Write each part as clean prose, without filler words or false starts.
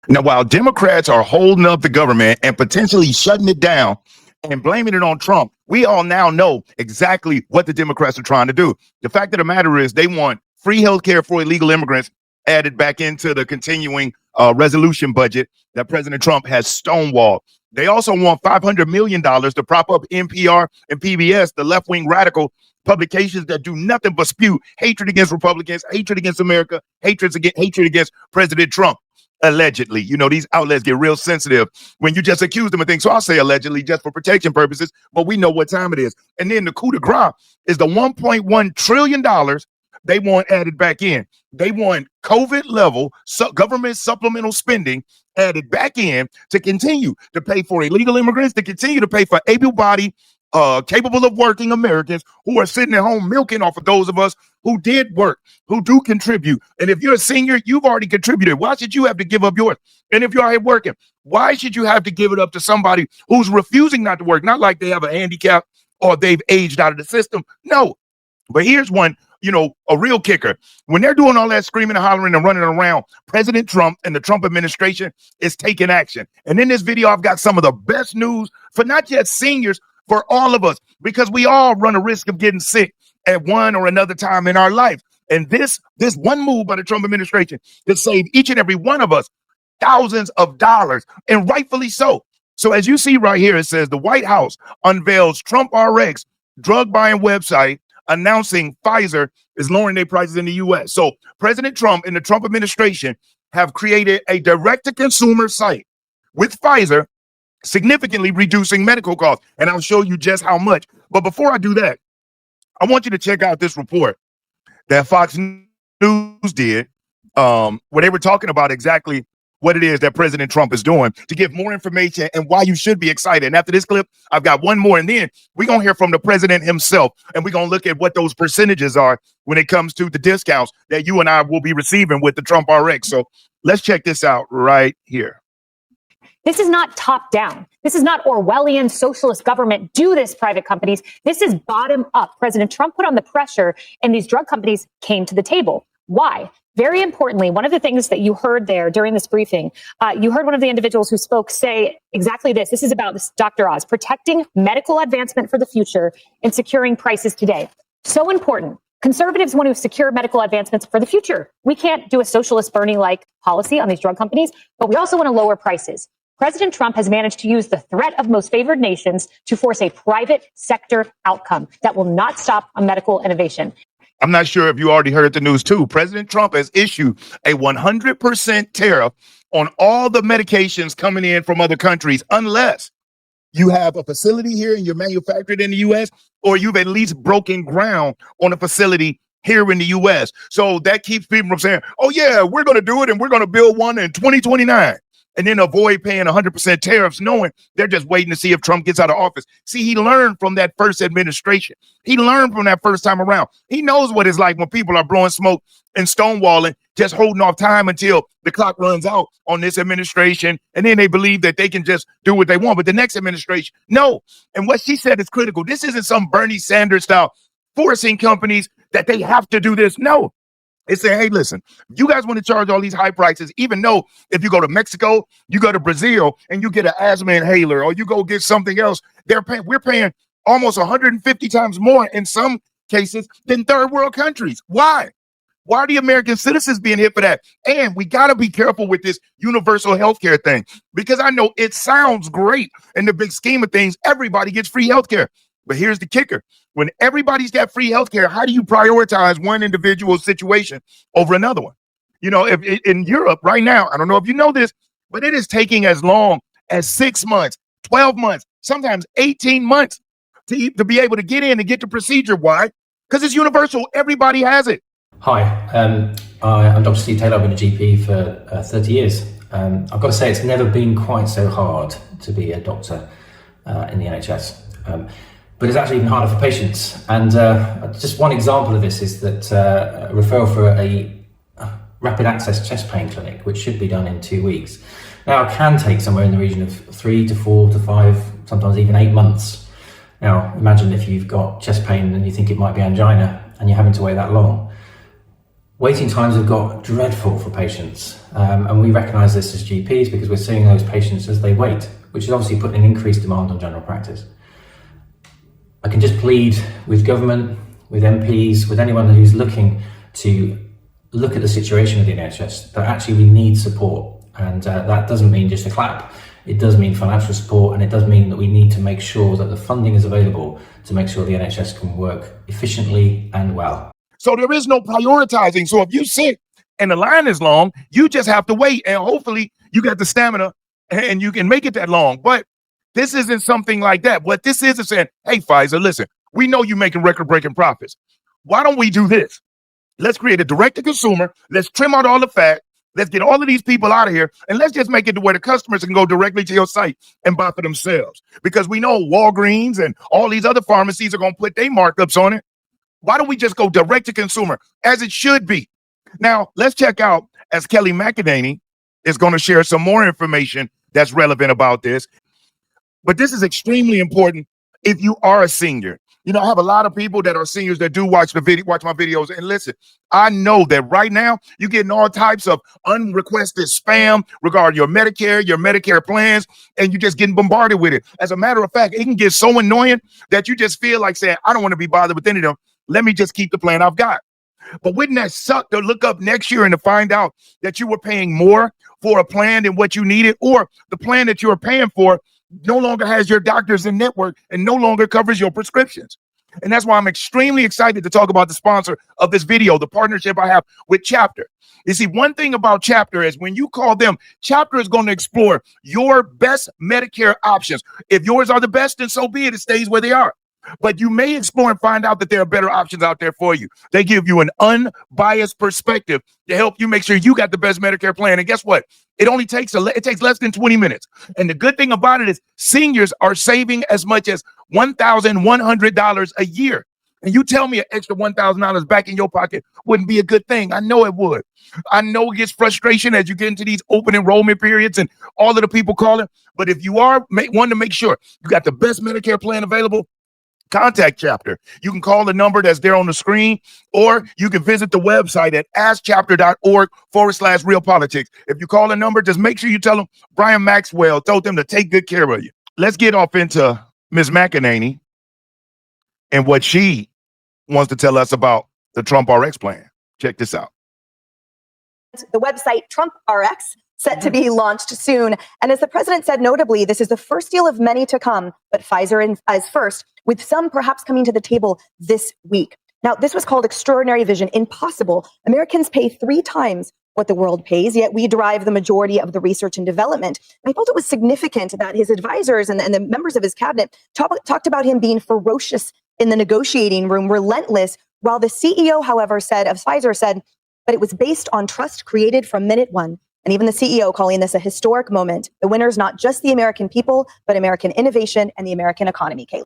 Now, while Democrats are holding up the government and potentially shutting it down and blaming it on Trump, we all now know exactly what the Democrats are trying to do. The fact of the matter is they want free health care for illegal immigrants added back into the continuing resolution budget that President Trump has stonewalled. They also want $500 million to prop up NPR and PBS, the left-wing radical publications that do nothing but spew hatred against Republicans, hatred against America, hatred against President Trump. Allegedly, these outlets get real sensitive when you just accuse them of things. So I'll say allegedly just for protection purposes, but we know what time it is. And then the coup de grace is the $1.1 trillion they want added back in. They want COVID level government supplemental spending added back in to continue to pay for illegal immigrants, to continue to pay for able-bodied, capable of working Americans who are sitting at home milking off of those of us who did work, who do contribute. And if you're a senior, you've already contributed. Why should you have to give up yours? And if you're out here working, why should you have to give it up to somebody who's refusing not to work? Not like they have a handicap or they've aged out of the system. No. But here's one, a real kicker. When they're doing all that screaming and hollering and running around, President Trump and the Trump administration is taking action. And in this video, I've got some of the best news for not just seniors, for all of us, because we all run a risk of getting sick at one or another time in our life. And this one move by the Trump administration could save each and every one of us thousands of dollars, and rightfully so. So as you see right here, it says the White House unveils Trump RX drug buying website announcing Pfizer is lowering their prices in the U.S. So President Trump and the Trump administration have created a direct-to-consumer site with Pfizer, significantly reducing medical costs. And I'll show you just how much. But before I do that, I want you to check out this report that Fox News did, where they were talking about exactly what it is that President Trump is doing to give more information and why you should be excited. And after this clip, I've got one more, and then we're going to hear from the president himself, and we're going to look at what those percentages are when it comes to the discounts that you and I will be receiving with the Trump RX. So let's check this out right here. This is not top down. This is not Orwellian socialist government. Do this, private companies. This is bottom up. President Trump put on the pressure and these drug companies came to the table. Why? Very importantly, one of the things that you heard there during this briefing, you heard one of the individuals who spoke say exactly this. This is about this, Dr. Oz, protecting medical advancement for the future and securing prices today. So important. Conservatives want to secure medical advancements for the future. We can't do a socialist Bernie-like policy on these drug companies, but we also want to lower prices. President Trump has managed to use the threat of most favored nations to force a private sector outcome that will not stop a medical innovation. I'm not sure if you already heard the news too. President Trump has issued a 100% tariff on all the medications coming in from other countries, unless you have a facility here and you're manufactured in the U.S., or you've at least broken ground on a facility here in the U.S. So that keeps people from saying, oh, yeah, we're going to do it and we're going to build one in 2029. And then avoid paying 100% tariffs, knowing they're just waiting to see if Trump gets out of office. See, he learned from that first administration. He learned from that first time around. He knows what it's like when people are blowing smoke and stonewalling, just holding off time until the clock runs out on this administration. And then they believe that they can just do what they want. But the next administration, no. And what she said is critical. This isn't some Bernie Sanders style forcing companies that they have to do this. No. It's saying, hey, listen, you guys want to charge all these high prices, even though if you go to Mexico, you go to Brazil and you get an asthma inhaler, or you go get something else, we're paying almost 150 times more in some cases than third world countries. Why? Why are the American citizens being hit for that? And we got to be careful with this universal health care thing, because I know it sounds great in the big scheme of things. Everybody gets free health care. But here's the kicker. When everybody's got free health care, how do you prioritize one individual situation over another one? You know, if in Europe right now, I don't know if you know this, but it is taking as long as 6 months, 12 months, sometimes 18 months to be able to get in and get the procedure. Why? Because it's universal. Everybody has it. Hi, I'm Dr. Steve Taylor. I've been a GP for 30 years. I've got to say, it's never been quite so hard to be a doctor in the NHS. But it's actually even harder for patients. And just one example of this is that a referral for a rapid access chest pain clinic, which should be done in 2 weeks, now can take somewhere in the region of 3 to 4 to 5, sometimes even 8 months. Now, imagine if you've got chest pain and you think it might be angina and you're having to wait that long. Waiting times have got dreadful for patients, and we recognise this as GPs because we're seeing those patients as they wait, which is obviously putting an increased demand on general practice. I can just plead with government, with MPs, with anyone who's looking to look at the situation of the NHS, that actually we need support. And that doesn't mean just a clap. It does mean financial support, and it does mean that we need to make sure that the funding is available to make sure the NHS can work efficiently and well. So there is no prioritizing. So if you're sick and the line is long, you just have to wait, and hopefully you got the stamina and you can make it that long. But this isn't something like that. What this is saying, hey, Pfizer, listen, we know you're making record-breaking profits. Why don't we do this? Let's create a direct-to-consumer. Let's trim out all the fat. Let's get all of these people out of here, and let's just make it to where the customers can go directly to your site and buy for themselves. Because we know Walgreens and all these other pharmacies are going to put their markups on it. Why don't we just go direct-to-consumer, as it should be? Now, let's check out, as Kelly McEnany is going to share some more information that's relevant about this. But this is extremely important if you are a senior. You know, I have a lot of people that are seniors that do watch my videos. And listen, I know that right now you're getting all types of unrequested spam regarding your Medicare plans, and you're just getting bombarded with it. As a matter of fact, it can get so annoying that you just feel like saying, I don't want to be bothered with any of them. Let me just keep the plan I've got. But wouldn't that suck to look up next year and to find out that you were paying more for a plan than what you needed, or the plan that you were paying for no longer has your doctors in network and no longer covers your prescriptions? And that's why I'm extremely excited to talk about the sponsor of this video, the partnership I have with Chapter. You see, one thing about Chapter is when you call them, Chapter is going to explore your best Medicare options. If yours are the best, then so be it. It stays where they are. But you may explore and find out that there are better options out there for you. They give you an unbiased perspective to help you make sure you got the best Medicare plan. And guess what? It takes less than 20 minutes. And the good thing about it is seniors are saving as much as $1,100 a year. And you tell me an extra $1,000 back in your pocket wouldn't be a good thing. I know it would. I know it gets frustration as you get into these open enrollment periods and all of the people calling. But if you are wanting to make sure you got the best Medicare plan available, contact Chapter. You can call the number that's there on the screen, or you can visit the website at askchapter.org/realpolitics. If you call the number, just make sure you tell them Brian Maxwell told them to take good care of you. Let's get off into Ms. McEnany and what she wants to tell us about the Trump RX plan. Check this out. The website Trump RX set to be launched soon. And as the president said, notably, this is the first deal of many to come, but Pfizer is first, with some perhaps coming to the table this week. Now, this was called extraordinary vision, impossible. Americans pay 3 times what the world pays, yet we derive the majority of the research and development. And I felt it was significant that his advisors and the members of his cabinet talked about him being ferocious in the negotiating room, relentless, while the CEO, however, of Pfizer said, but it was based on trust created from minute one. And even the CEO calling this a historic moment. The winners, not just the American people, but American innovation and the American economy, Caitlin.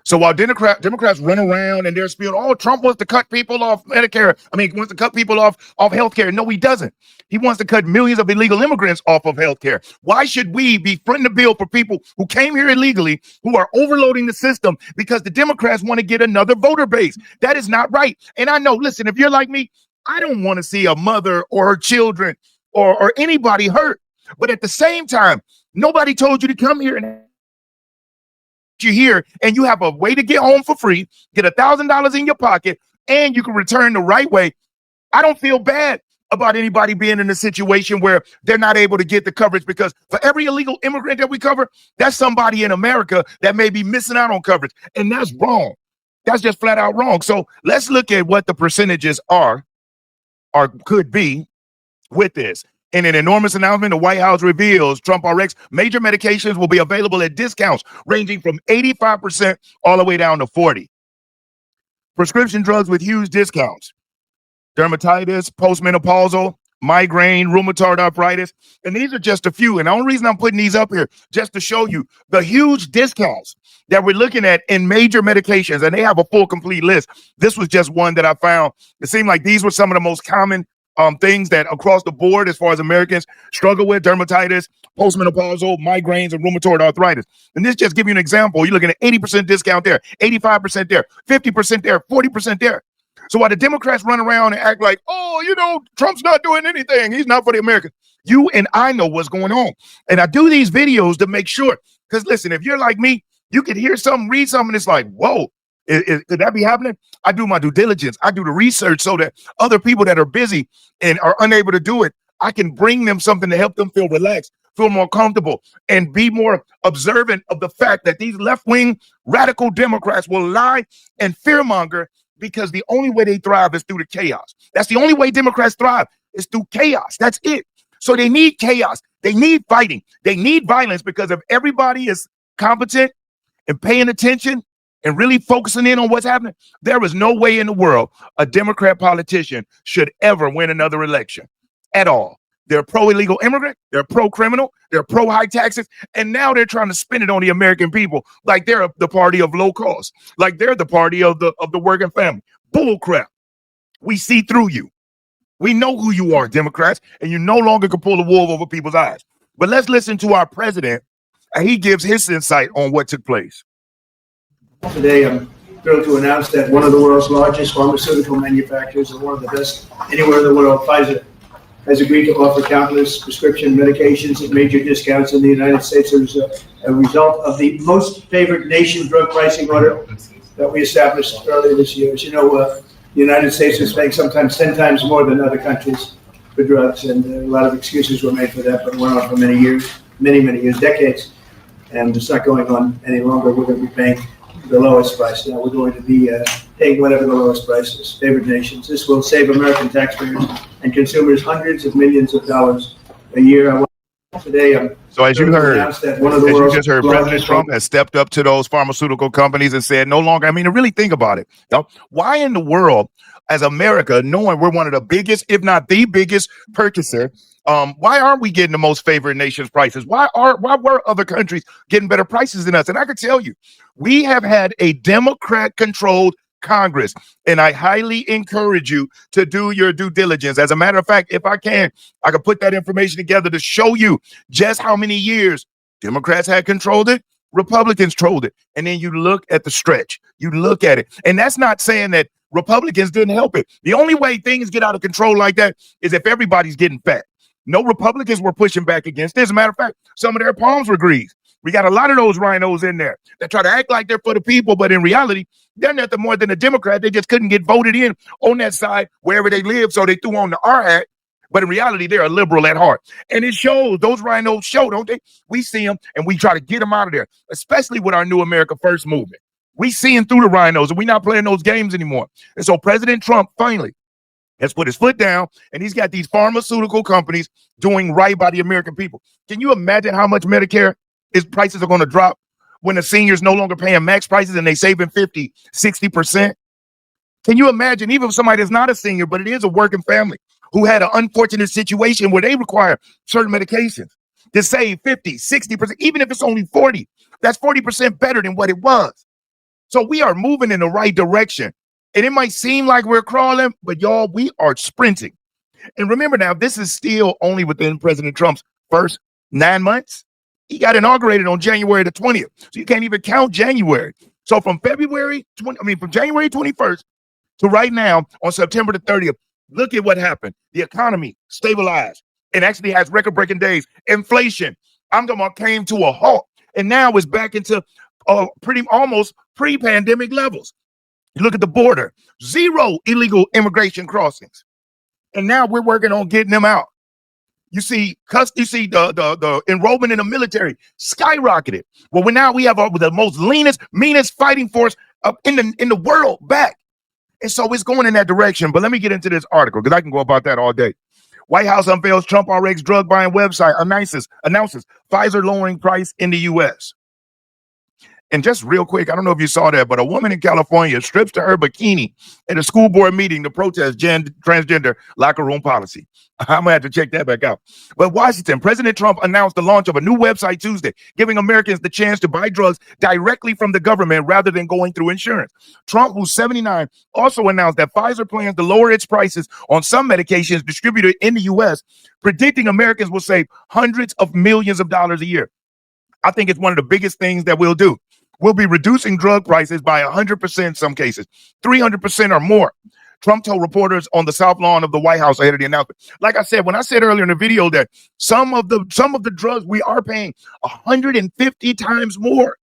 So while Democrats run around and they're spewing, oh, Trump wants to cut people off Medicare. He wants to cut people off healthcare. No, he doesn't. He wants to cut millions of illegal immigrants off of healthcare. Why should we be fronting the bill for people who came here illegally, who are overloading the system because the Democrats want to get another voter base? That is not right. And I know, listen, if you're like me, I don't want to see a mother or her children or anybody hurt. But at the same time, nobody told you to come here, and you're here and you have a way to get home for free, get $1,000 in your pocket, and you can return the right way. I don't feel bad about anybody being in a situation where they're not able to get the coverage, because for every illegal immigrant that we cover, that's somebody in America that may be missing out on coverage. And that's wrong. That's just flat out wrong. So let's look at what the percentages are or could be with this. In an enormous announcement, the White House reveals Trump RX major medications will be available at discounts ranging from 85% all the way down to 40%. Prescription drugs with huge discounts: dermatitis, postmenopausal, migraine, rheumatoid arthritis. And these are just a few. And the only reason I'm putting these up here, just to show you the huge discounts that we're looking at in major medications. And they have a full, complete list. This was just one that I found. It seemed like these were some of the most common things that across the board, as far as Americans struggle with: dermatitis, postmenopausal, migraines, and rheumatoid arthritis. And this just give you an example. You're looking at 80% discount there, 85% there, 50% there, 40% there. So while the Democrats run around and act like, oh, you know, Trump's not doing anything, he's not for the Americans, you and I know what's going on. And I do these videos to make sure, because listen, if you're like me, you can hear something, read something, it's like, whoa, could that be happening? I do my due diligence. I do the research so that other people that are busy and are unable to do it, I can bring them something to help them feel relaxed, feel more comfortable, and be more observant of the fact that these left-wing radical Democrats will lie and fearmonger, because the only way they thrive is through the chaos. That's the only way Democrats thrive, is through chaos. That's it. So they need chaos. They need fighting. They need violence, because if everybody is competent and paying attention and really focusing in on what's happening, there is no way in the world a Democrat politician should ever win another election at all. They're pro-illegal immigrant, they're pro-criminal, they're pro-high taxes, and now they're trying to spin it on the American people like they're the party of low cost, like they're the party of the working family. Bull crap. We see through you. We know who you are, Democrats, and you no longer can pull the wool over people's eyes. But let's listen to our president, and he gives his insight on what took place. Today, I'm thrilled to announce that one of the world's largest pharmaceutical manufacturers and one of the best anywhere in the world, Pfizer, has agreed to offer countless prescription medications at major discounts in the United States as a result of the most favored nation drug pricing order that we established earlier this year. As you know, the United States is paying sometimes 10 times more than other countries for drugs, and a lot of excuses were made for that, but went on for many years, many years, decades, and it's not going on any longer. We're going to be paying the lowest price. Now we're going to be paying whatever the lowest price is, favored nations. This will save American taxpayers and consumers hundreds of millions of dollars a year. Today, so as you heard, President Trump has stepped up to those pharmaceutical companies and said no longer. I mean, to really think about it, why in the world, as America, knowing we're one of the biggest, if not the biggest purchaser, why aren't we getting the most favored nations prices? Why were other countries getting better prices than us? And I can tell you, we have had a Democrat-controlled Congress, and I highly encourage you to do your due diligence. As a matter of fact, if I can put that information together to show you just how many years Democrats had controlled it, Republicans controlled it. And then you look at the stretch, you look at it. And that's not saying that Republicans didn't help it. The only way things get out of control like that is if everybody's getting fat. No Republicans were pushing back against this. As a matter of fact, some of their palms were greased. We got a lot of those rhinos in there that try to act like they're for the people, but in reality, they're nothing more than a Democrat. They just couldn't get voted in on that side wherever they live, so they threw on the R hat. But in reality, they're a liberal at heart. And it shows. Those rhinos show, don't they? We see them, and we try to get them out of there, especially with our new America First movement. We seeing through the rhinos, and we're not playing those games anymore. And so President Trump finally has put his foot down, and he's got these pharmaceutical companies doing right by the American people. Can you imagine how much Medicare prices are going to drop when the seniors no longer paying max prices and they saving 50, 60%? Can you imagine, even if somebody that's not a senior, but it is a working family who had an unfortunate situation where they require certain medications to save 50, 60%, even if it's only 40, that's 40% better than what it was. So we are moving in the right direction. And it might seem like we're crawling, but y'all, we are sprinting. And remember now, this is still only within President Trump's first 9 months. He got inaugurated on January the 20th. So you can't even count January. So from January 21st to right now on September the 30th, look at what happened. The economy stabilized and actually has record-breaking days. Inflation, I'm talking about, came to a halt. And now it's back into almost pre-pandemic levels. You look at the border, 0 illegal immigration crossings. And now we're working on getting them out. You see the enrollment in the military skyrocketed. Well, now we have the most leanest, meanest fighting force in the world back. And so it's going in that direction. But let me get into this article, because I can go about that all day. White House unveils Trump RX drug buying website, announces Pfizer lowering price in the U.S. And just real quick, I don't know if you saw that, but a woman in California strips to her bikini at a school board meeting to protest transgender locker room policy. I'm going to have to check that back out. But Washington, President Trump announced the launch of a new website Tuesday, giving Americans the chance to buy drugs directly from the government rather than going through insurance. Trump, who's 79, also announced that Pfizer plans to lower its prices on some medications distributed in the U.S., predicting Americans will save hundreds of millions of dollars a year. I think it's one of the biggest things that we'll do. We'll be reducing drug prices by 100% in some cases, 300% or more. Trump told reporters on the South Lawn of the White House ahead of the announcement. Like I said, when I said earlier in the video that some of the drugs we are paying 150 times more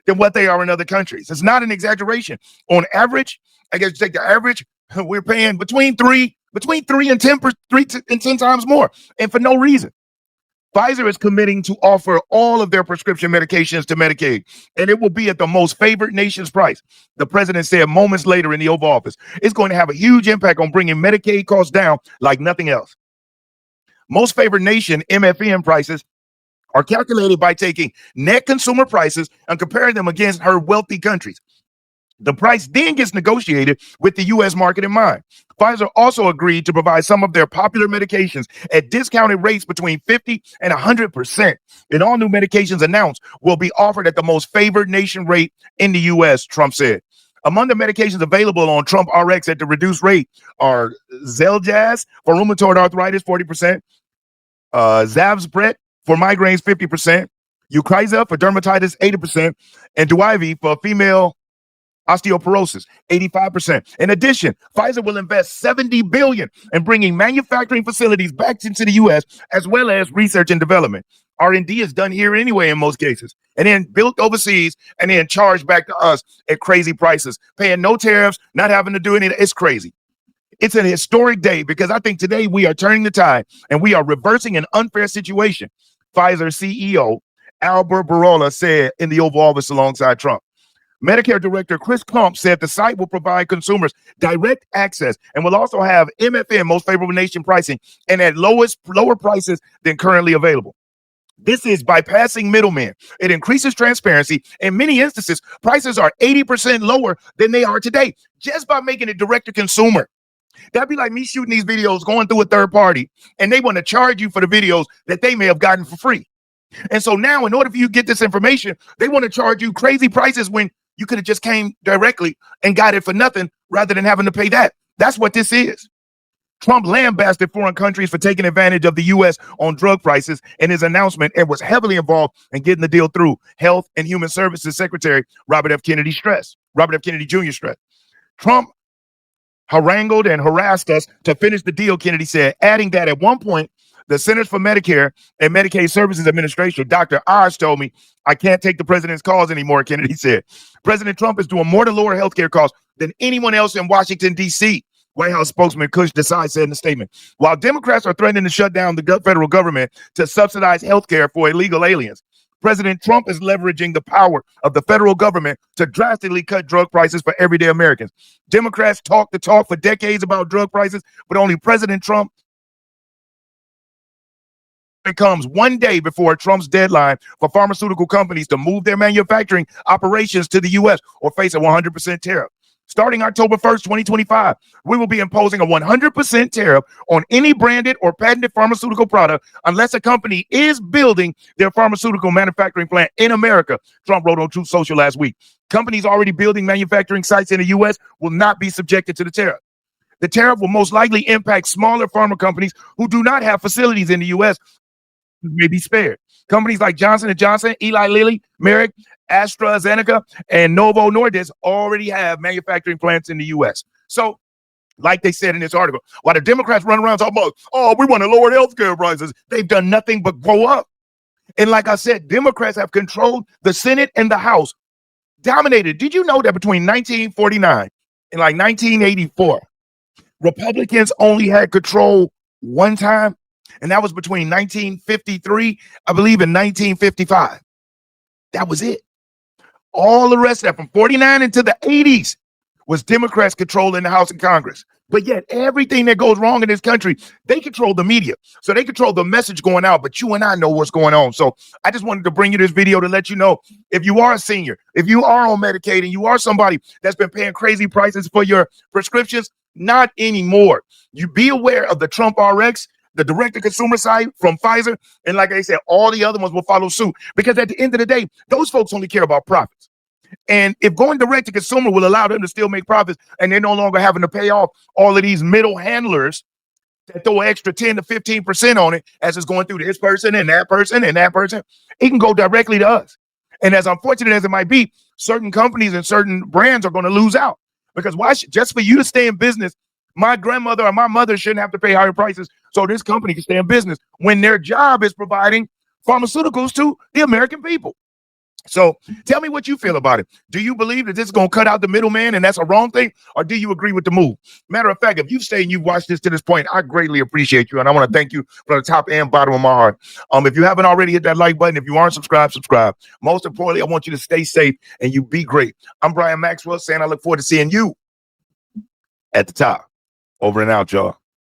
than what they are in other countries. It's not an exaggeration. On average, I guess you take the average, we're paying between 3 and 10 times more, and for no reason. Pfizer is committing to offer all of their prescription medications to Medicaid, and it will be at the most favored nation's price. The president said moments later in the Oval Office, it's going to have a huge impact on bringing Medicaid costs down like nothing else. Most favored nation MFN prices are calculated by taking net consumer prices and comparing them against her wealthy countries. The price then gets negotiated with the U.S. market in mind. Pfizer also agreed to provide some of their popular medications at discounted rates between 50 and 100%. And all new medications announced will be offered at the most favored nation rate in the U.S., Trump said. Among the medications available on Trump RX at the reduced rate are Xeljaz for rheumatoid arthritis, 40%, Zavzpret for migraines, 50%, Eucrisa for dermatitis, 80%, and Duivi for female osteoporosis, 85%. In addition, Pfizer will invest $70 billion in bringing manufacturing facilities back into the U.S. as well as research and development. R&D is done here anyway in most cases, and then built overseas and then charged back to us at crazy prices, paying no tariffs, not having to do anything. It's crazy. It's an historic day because I think today we are turning the tide and we are reversing an unfair situation. Pfizer CEO Albert Bourla said in the Oval Office alongside Trump. Medicare Director Chris Klump said the site will provide consumers direct access and will also have MFN, most favorable nation pricing, and at lower prices than currently available. This is bypassing middlemen. It increases transparency. In many instances, prices are 80% lower than they are today, just by making it direct to consumer. That'd be like me shooting these videos, going through a third party, and they want to charge you for the videos that they may have gotten for free. And so now, in order for you to get this information, they want to charge you crazy prices when you could have just came directly and got it for nothing rather than having to pay that. That's what this is. Trump lambasted foreign countries for taking advantage of the U.S. on drug prices in his announcement and was heavily involved in getting the deal through. Health and Human Services Secretary Robert F. Kennedy Jr. stressed. Trump harangued and harassed us to finish the deal, Kennedy said, adding that at one point, the Centers for Medicare and Medicaid Services Administration, Dr. Oz, told me, I can't take the president's calls anymore, Kennedy said. President Trump is doing more to lower healthcare costs than anyone else in Washington, D.C., White House spokesman Kush Desai said in a statement. While Democrats are threatening to shut down the federal government to subsidize healthcare for illegal aliens, President Trump is leveraging the power of the federal government to drastically cut drug prices for everyday Americans. Democrats talk the talk for decades about drug prices, but only President Trump comes one day before Trump's deadline for pharmaceutical companies to move their manufacturing operations to the U.S. or face a 100% tariff. Starting October 1st, 2025, we will be imposing a 100% tariff on any branded or patented pharmaceutical product unless a company is building their pharmaceutical manufacturing plant in America, Trump wrote on Truth Social last week. Companies already building manufacturing sites in the U.S. will not be subjected to the tariff. The tariff will most likely impact smaller pharma companies who do not have facilities in the U.S. may be spared. Companies like Johnson & Johnson, Eli Lilly, Merck, AstraZeneca, and Novo Nordisk already have manufacturing plants in the U.S. So, like they said in this article, while the Democrats run around talking about, oh, we want to lower healthcare prices, they've done nothing but grow up. And like I said, Democrats have controlled the Senate and the House, dominated. Did you know that between 1949 and like 1984, Republicans only had control one time? And that was between 1953, I believe, and 1955. That was it. All the rest of that from 49 into the 80s was Democrats controlling the House and Congress. But yet everything that goes wrong in this country, they control the media. So they control the message going out, but you and I know what's going on. So I just wanted to bring you this video to let you know, if you are a senior, if you are on Medicaid and you are somebody that's been paying crazy prices for your prescriptions, not anymore. You be aware of the Trump RX, the direct-to-consumer side from Pfizer, and like I said, all the other ones will follow suit, because at the end of the day, those folks only care about profits. And if going direct-to-consumer will allow them to still make profits and they're no longer having to pay off all of these middle handlers that throw an extra 10 to 15% on it as it's going through this person and that person and that person, it can go directly to us. And as unfortunate as it might be, certain companies and certain brands are going to lose out, because just for you to stay in business My grandmother or my mother shouldn't have to pay higher prices so this company can stay in business when their job is providing pharmaceuticals to the American people. So tell me what you feel about it. Do you believe that this is going to cut out the middleman and that's a wrong thing? Or do you agree with the move? Matter of fact, if you've stayed and you've watched this to this point, I greatly appreciate you. And I want to thank you from the top and bottom of my heart. If you haven't already, hit that like button. If you aren't subscribed, subscribe. Most importantly, I want you to stay safe and you be great. I'm Brian Maxwell saying I look forward to seeing you at the top. Over and out, y'all.